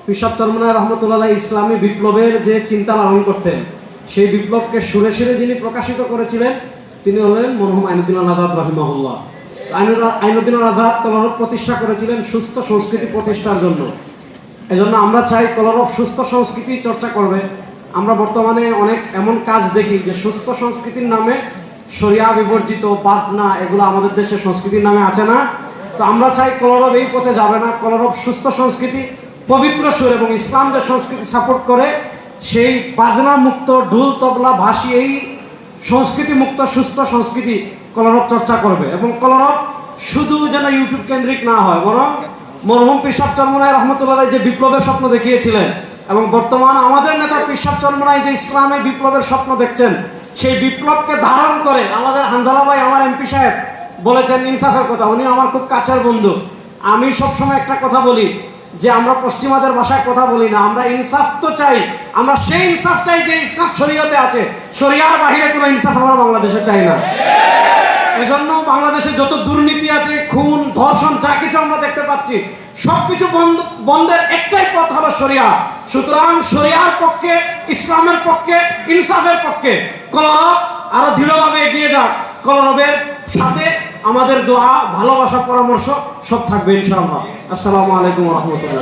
পীর সাহেব চরমনাই রহমতুল্লাহ ইসলামী বিপ্লবের যে চিন্তা লালন করতেন, সেই বিপ্লবকে সুরে সুরে যিনি প্রকাশিত করেছিলেন তিনি হলেন মরহুম আইনুদ্দিন আজাদ রহিমাহুল্লাহ। আইনুদ্দিন আজাদ কলরব প্রতিষ্ঠা করেছিলেন সুস্থ সংস্কৃতি প্রতিষ্ঠার জন্য। এজন্য আমরা চাই কলরব সুস্থ সংস্কৃতি চর্চা করবে। আমরা বর্তমানে অনেক এমন কাজ দেখি যে সুস্থ সংস্কৃতির নামে শরিয়া বিবর্জিত বাজনা এগুলো আমাদের দেশে সংস্কৃতির নামে আছে না। তো আমরা চাই কলরব এই পথে যাবে না। কলরব সুস্থ সংস্কৃতি, পবিত্র সুর এবং ইসলাম যে সংস্কৃতি সাপোর্ট করে সেই বাজনা মুক্ত ঢোল তবলা ভাসি এই সংস্কৃতি মুক্ত সুস্থ সংস্কৃতি কলরব চর্চা করবে। এবং কলরব শুধু যেন ইউটিউব কেন্দ্রিক না হয়, বরং মরহুম পীর সাহেব চরমনাই রহমতুল্লাহ যে বিপ্লবের স্বপ্ন দেখিয়েছিলেন এবং বর্তমান আমাদের নেতা পীর সাহেব চরমনাই যে ইসলামে বিপ্লবের স্বপ্ন দেখছেন, সেই বিপ্লবকে ধারণ করে আমাদের হানজালা ভাই, আমার এমপি সাহেব বলেছেন ইনসাফের কথা। উনি আমার খুব কাছের বন্ধু। আমি সবসময় একটা কথা বলি যে আমরা পশ্চিমাদের ভাষায় কথা বলি না, আমরা ইনসাফ তো চাই, আমরা সেই ইনসাফ চাই যে ইনসাফ শরীয়তে আছে। শরিয়ার বাহিরে কোনো ইনসাফ আমরা বাংলাদেশে চাই না। এজন্য বাংলাদেশে যত দুর্নীতি আছে, খুন ধর্ষণ যা কিছু আমরা দেখতে পাচ্ছি, সবকিছু বন্ধের একটাই পথ হলো শরিয়া। সুতরাং শরিয়ার পক্ষে, ইসলামের পক্ষে, ইনসাফের পক্ষে কলরব আরো দৃঢ়ভাবে এগিয়ে যাক। কলরবের সাথে আমাদের দোয়া, ভালোবাসা, পরামর্শ সব থাকবে ইনশাআল্লাহ। আসসালামু আলাইকুম ওয়া রাহমাতুল্লাহ।